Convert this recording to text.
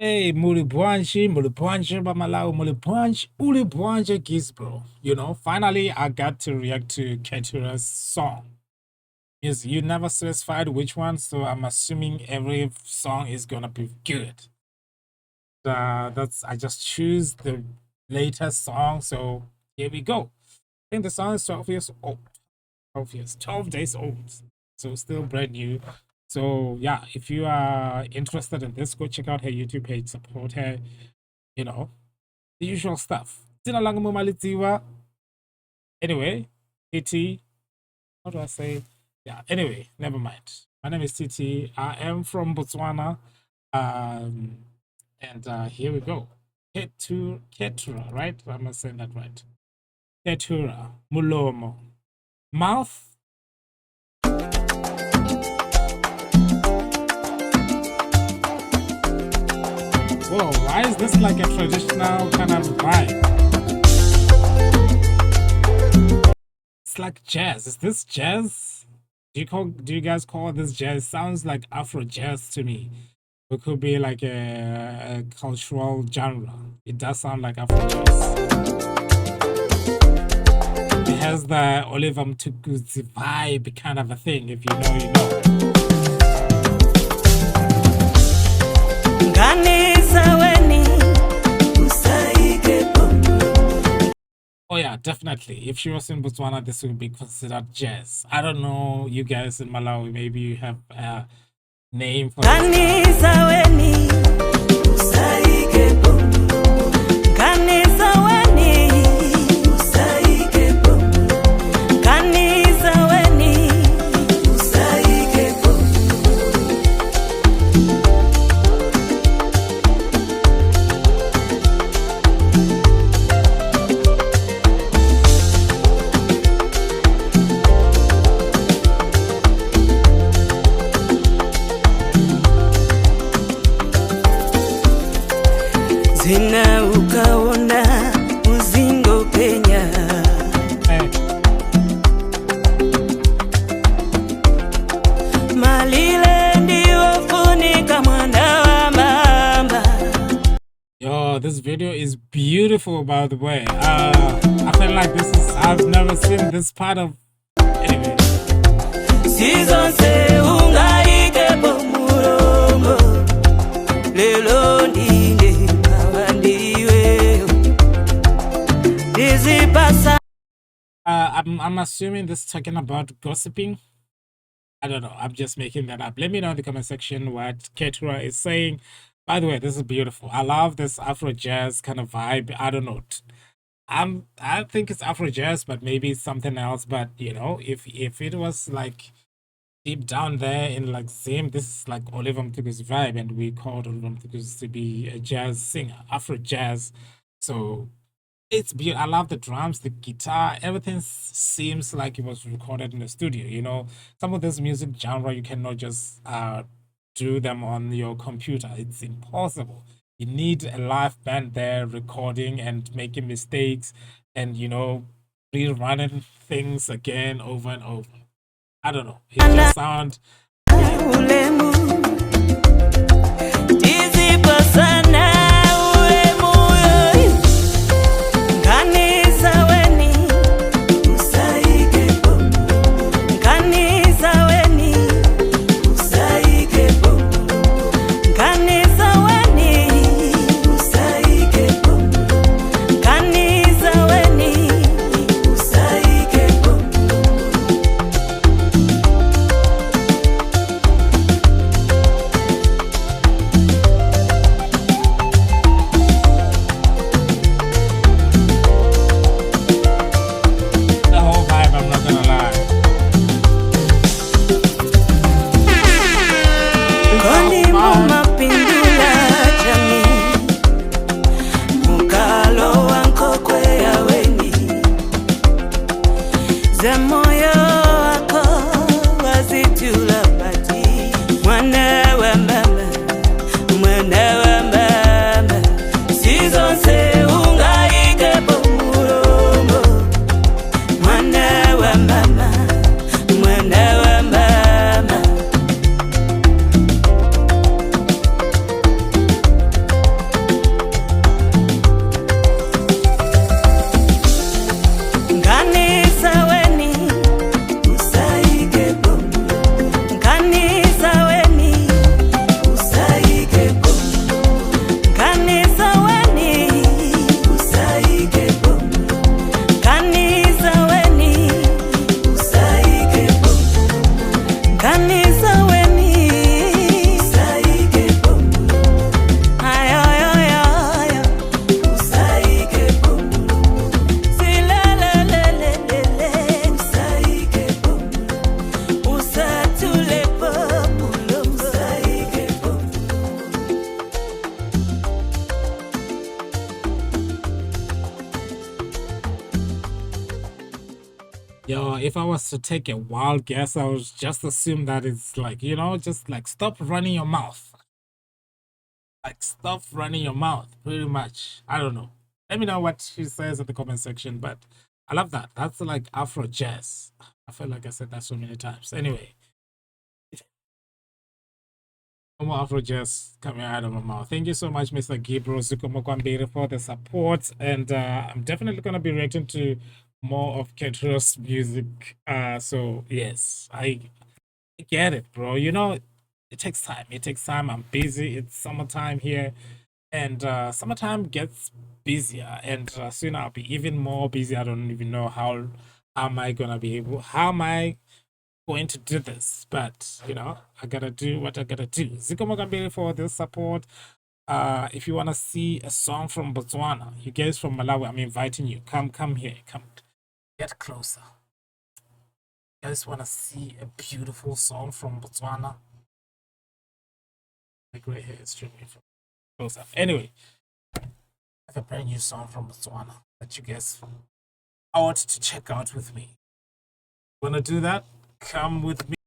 Hey, Mulibwanji, Bamalau, Ulibwanji Gizbro. Finally I got to react to Keturah's song. Yes, you never specified which one, so I'm assuming every song is gonna be good. I just choose the latest song, so here we go. I think the song is 12 years old. 12 years, 12 days old. So still brand new. So yeah, if you are interested in this, go check out her YouTube page, support her, you know, the usual stuff. Sina lang mo malitiwa. Anyway, TT, how do I say? Yeah, anyway, never mind. My name is TT. I am from Botswana. Um, and here we go. Keturah, right? Am I saying that right? Keturah, Mulomo. Mouth. Whoa, why is this like a traditional kind of vibe? It's like jazz. Is this jazz? Do you guys call this jazz? Sounds like Afro jazz to me. It could be like a cultural genre. It does sound like Afro jazz. It has the Oliver Mtukudzi vibe kind of a thing. If you know, you know. Oh yeah, definitely. If she was in Botswana, this would be considered jazz. I don't know, you guys in Malawi, maybe you have a name for this. Zina ukaona uzingo Kenya. Malile ndio funika mwanda wa mamba. Yo, this video is beautiful, by the way. I feel like I've never seen this part of. Anyway. Season se ungaike po Mulomo. Lelo ndinde I'm assuming this is talking about gossiping. I don't know. I'm just making that up. Let me know in the comment section what Keturah is saying. By the way, this is beautiful. I love this Afro jazz kind of vibe. I don't know. I think it's Afro jazz, but maybe it's something else. But if it was like deep down there in like Zim, this is like Oliver Mtuku's vibe, and we called Oliver Mtuku to be a jazz singer, Afro jazz. So it's beautiful. I love the drums, the guitar, everything seems like it was recorded in the studio. Some of this music genre you cannot just do them on your computer. It's impossible. You need a live band there recording and making mistakes and rerunning things again over and over. I don't know. It just sound Yo, if I was to take a wild guess, I would just assume that it's like, just like stop running your mouth. Like stop running your mouth, pretty much. I don't know. Let me know what she says in the comment section, but I love that. That's like Afro jazz. I feel like I said that so many times. Anyway, no more Afro jazz coming out of my mouth. Thank you so much, Mr. Gabriel Zukomokwambere, for the support. And I'm definitely going to be reacting to more of Keturah's music. So, yes, I get it, bro. It takes time. It takes time. I'm busy. It's summertime here, and summertime gets busier, and soon I'll be even more busy. I don't even know how am I gonna be able. How am I going to do this? But I gotta do what I gotta do. Ziko Mogambiri for this support. If you wanna see a song from Botswana, you guys from Malawi, I'm inviting you. Come here. Come get closer. You guys wanna see a beautiful song from Botswana? My gray hair is streaming from close up. Anyway, I have a brand new song from Tswana that you guys ought to check out with me. Wanna do that? Come with me.